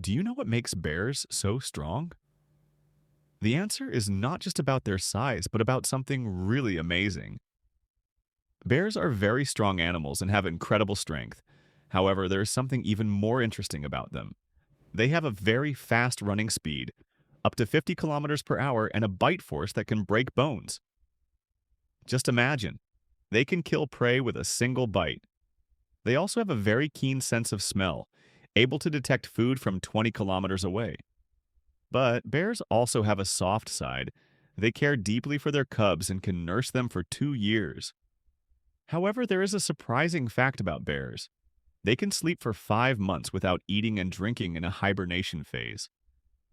Do you know what makes bears so strong? The answer is not just about their size, but about something really amazing. Bears are very strong animals and have incredible strength. However, there is something even more interesting about them. They have a very fast running speed, up to 50 kilometers per hour, and a bite force that can break bones. Just imagine, they can kill prey with a single bite. They also have a very keen sense of smell, able to detect food from 20 kilometers away. But bears also have a soft side. They care deeply for their cubs and can nurse them for 2 years. However, there is a surprising fact about bears. They can sleep for 5 months without eating and drinking in a hibernation phase.